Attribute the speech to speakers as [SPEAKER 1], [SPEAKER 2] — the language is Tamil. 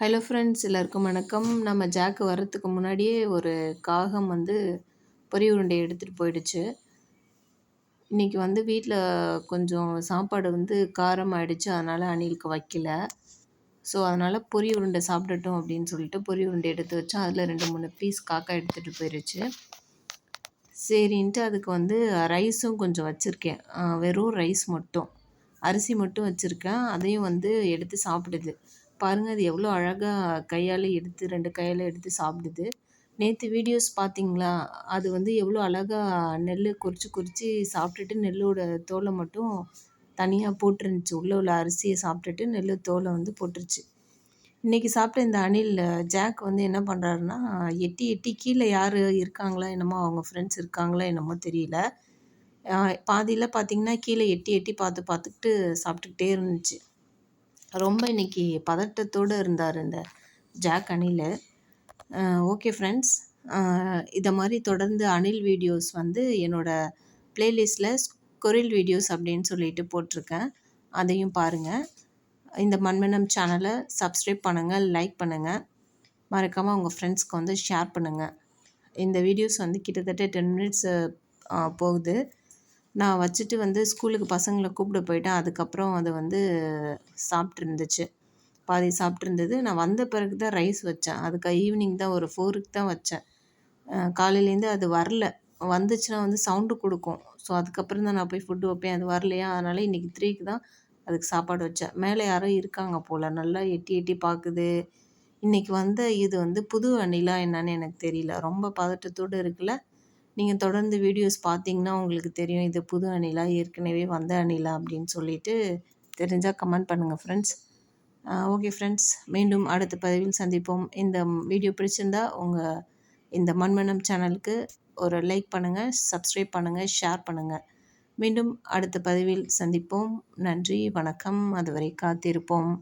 [SPEAKER 1] ஹலோ ஃப்ரெண்ட்ஸ் எல்லாருக்கும் வணக்கம். நம்ம ஜாக் வர்றதுக்கு முன்னாடியே ஒரு காகம் வந்து பொரி உருண்டை எடுத்துகிட்டு போயிடுச்சு. இன்றைக்கி வந்து வீட்டில் கொஞ்சம் சாப்பாடு வந்து காரம் ஆயிடுச்சு. அதனால் அணிலுக்கு வைக்கல. ஸோ அதனால் பொரி உருண்டை சாப்பிடட்டும் அப்படின்னு சொல்லிட்டு பொரி உருண்டை எடுத்து வச்சா அதில் 2, 3 பீஸ் காக்கா எடுத்துகிட்டு போயிடுச்சு. சரின்ட்டு அதுக்கு வந்து ரைஸும் கொஞ்சம் வச்சுருக்கேன். வெறும் ரைஸ் மட்டும், அரிசி மட்டும் வச்சுருக்கேன். அதையும் வந்து எடுத்து சாப்பிடுது. பாருங்கள், அது எவ்வளோ அழகாக கையால் எடுத்து 2 கையால் எடுத்து சாப்பிடுது. நேற்று வீடியோஸ் பார்த்தீங்களா? அது வந்து எவ்வளோ அழகாக நெல் கொறிச்சு கொறிச்சு சாப்பிட்டுட்டு நெல்லோட தோலை மட்டும் தனியாக போட்டுருந்துச்சு. உள்ளே உள்ள அரிசியை சாப்பிட்டுட்டு நெல் தோலை வந்து போட்டுருச்சு. இன்றைக்கி சாப்பிட்ட இந்த அணில் ஜாக் வந்து என்ன பண்ணுறாருன்னா, எட்டி எட்டி கீழே யார் இருக்காங்களா என்னமோ, அவங்க ஃப்ரெண்ட்ஸ் இருக்காங்களா என்னமோ தெரியல. பாதியில் பார்த்திங்கன்னா கீழே எட்டி எட்டி பார்த்துக்கிட்டு சாப்பிட்டுக்கிட்டே இருந்துச்சு. ரொம்ப இன்றைக்கி பதட்டத்தோடு இருந்தார் இந்த ஜாக் அணில். ஓகே ஃப்ரெண்ட்ஸ், இதை மாதிரி தொடர்ந்து அணில் வீடியோஸ் வந்து என்னோடய ப்ளேலிஸ்ட்டில் ஸ்குரில் வீடியோஸ் அப்படின்னு சொல்லிட்டு போட்டிருக்கேன். அதையும் பாருங்கள். இந்த மண்வண்ணம் சேனலை சப்ஸ்கிரைப் பண்ணுங்கள், லைக் பண்ணுங்கள். மறக்காமல் உங்கள் ஃப்ரெண்ட்ஸ்க்கு வந்து ஷேர் பண்ணுங்கள். இந்த வீடியோஸ் வந்து கிட்டத்தட்ட 10 மினிட்ஸ் போகுது. நான் வச்சுட்டு வந்து ஸ்கூலுக்கு பசங்களை கூப்பிட போயிட்டேன். அதுக்கப்புறம் அது வந்து சாப்பிட்ருந்துச்சு. பாதி சாப்பிட்ருந்தது. நான் வந்த பிறகு தான் ரைஸ் வச்சேன். அதுக்கு ஈவினிங் தான் ஒரு 4க்கு தான் வச்சேன். காலையிலேருந்து அது வரல. வந்துச்சுன்னா வந்து சவுண்டு கொடுக்கும். ஸோ அதுக்கப்புறம் தான் நான் போய் ஃபுட்டு வைப்பேன். அது வரலையா, அதனால் இன்றைக்கி 3க்கு தான் அதுக்கு சாப்பாடு வச்சேன். மேலே யாரோ இருக்காங்க போல், நல்லா எட்டி எட்டி பார்க்குது. இன்றைக்கி வந்த இது வந்து புது அணிலா என்னன்னு எனக்கு தெரியல. ரொம்ப பதட்டத்தோடு இருக்குல்ல. நீங்கள் தொடர்ந்து வீடியோஸ் பார்த்தீங்கன்னா உங்களுக்கு தெரியும், இது புது அணிலா ஏற்கனவே வந்த அணிலா அப்படின்னு சொல்லிட்டு. தெரிஞ்சால் கமெண்ட் பண்ணுங்கள் ஃப்ரெண்ட்ஸ். ஓகே ஃப்ரெண்ட்ஸ், மீண்டும் அடுத்த பதிவில் சந்திப்போம். இந்த வீடியோ பிடிச்சிருந்தா இந்த மண்வண்ணம் சேனலுக்கு ஒரு லைக் பண்ணுங்கள், சப்ஸ்கிரைப் பண்ணுங்கள், ஷேர் பண்ணுங்கள். மீண்டும் அடுத்த பதிவில் சந்திப்போம். நன்றி, வணக்கம். அதுவரை காத்திருப்போம்.